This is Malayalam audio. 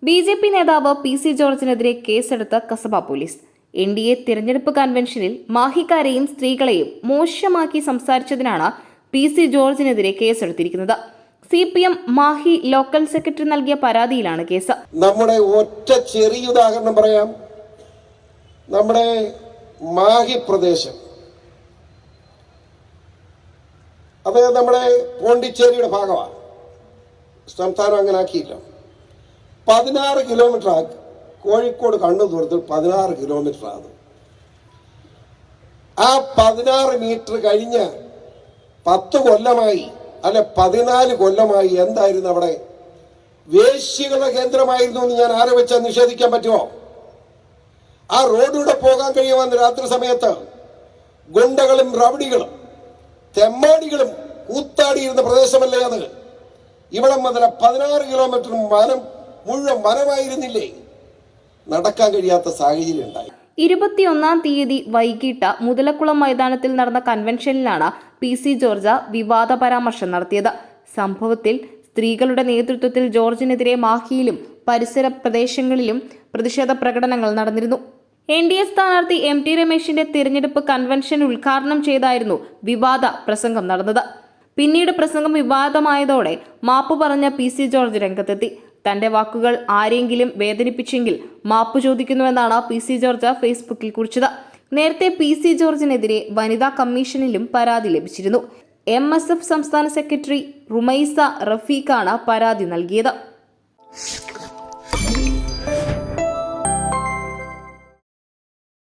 ബി.ജെ.പി. നേതാവ് പി.സി. ജോർജിനെതിരെ കേസെടുത്ത കസബ പോലീസ്. എൻ.ഡി.എ തിരഞ്ഞെടുപ്പ് കൺവെൻഷനിൽ മാഹിക്കാരെയും സ്ത്രീകളെയും മോശമാക്കി സംസാരിച്ചതിനാണ് പി.സി. ജോർജിനെതിരെ കേസെടുത്തിരിക്കുന്നത്. CPM മാഹി ലോക്കൽ സെക്രട്ടറി നൽകിയ പരാതിയിലാണ് കേസ്. നമ്മുടെ ഒറ്റ ചെറിയ ഉദാഹരണം പറയാം. നമ്മുടെ മാഹി പ്രദേശം, അത് നമ്മുടെ പോണ്ടിച്ചേരിയുടെ ഭാഗമാണ്. സംസ്ഥാനം അങ്ങനെ ആക്കിയില്ല. 16 കിലോമീറ്റർ ആക്കി. കോഴിക്കോട് കണ്ണൂർ ദൂരത്തിൽ 16 കിലോമീറ്റർ ആണ്. ആ 16 മീറ്റർ കഴിഞ്ഞ് 10 കൊല്ലമായി അല്ലെ 14 കൊല്ലമായി എന്തായിരുന്നു അവിടെ? വേശ്യകളുടെ കേന്ദ്രമായിരുന്നു എന്ന് ഞാൻ ആരെ വെച്ചാൽ നിഷേധിക്കാൻ പറ്റുമോ? ആ റോഡിലൂടെ പോകാൻ കഴിയുമെന്ന് രാത്രി സമയത്ത് ഗുണ്ടകളും റവടികളും തെമ്മാടികളും കൂത്താടിയിരുന്ന പ്രദേശമല്ലേ അത്? ഇവിടെ മുതൽ 16 കിലോമീറ്റർ മുഴുവൻ വനമായിരുന്നില്ലേ? നടക്കാൻ കഴിയാത്ത സാഹചര്യം ഉണ്ടായി. 21-ാം തീയതി വൈകിട്ട് മുതലക്കുളം മൈതാനത്തിൽ നടന്ന കൺവെൻഷനിലാണ് പി.സി. ജോർജ് വിവാദ പരാമർശം നടത്തിയത്. സംഭവത്തിൽ സ്ത്രീകളുടെ നേതൃത്വത്തിൽ ജോർജിനെതിരെ മാഹിയിലും പരിസര പ്രദേശങ്ങളിലും പ്രതിഷേധ പ്രകടനങ്ങൾ നടന്നിരുന്നു. എൻ.ഡി.എ സ്ഥാനാർത്ഥി M.T. രമേശിന്റെ തിരഞ്ഞെടുപ്പ് കൺവെൻഷൻ ഉദ്ഘാടനം ചെയ്തായിരുന്നു വിവാദ പ്രസംഗം നടന്നത്. പിന്നീട് പ്രസംഗം വിവാദമായതോടെ മാപ്പ് പറഞ്ഞ പി.സി. ജോർജ് രംഗത്തെത്തി. തന്റെ വാക്കുകൾ ആരെങ്കിലും വേദനിപ്പിച്ചെങ്കിൽ മാപ്പ് ചോദിക്കുന്നുവെന്നാണ് പി.സി. ജോർജ് ഫേസ്ബുക്കിൽ കുറിച്ചത്. നേരത്തെ പി.സി. ജോർജിനെതിരെ വനിതാ കമ്മീഷനിലും പരാതി ലഭിച്ചിരുന്നു. MSF സംസ്ഥാന സെക്രട്ടറി റുമൈസ റഫീഖാണ് പരാതി നൽകിയത്.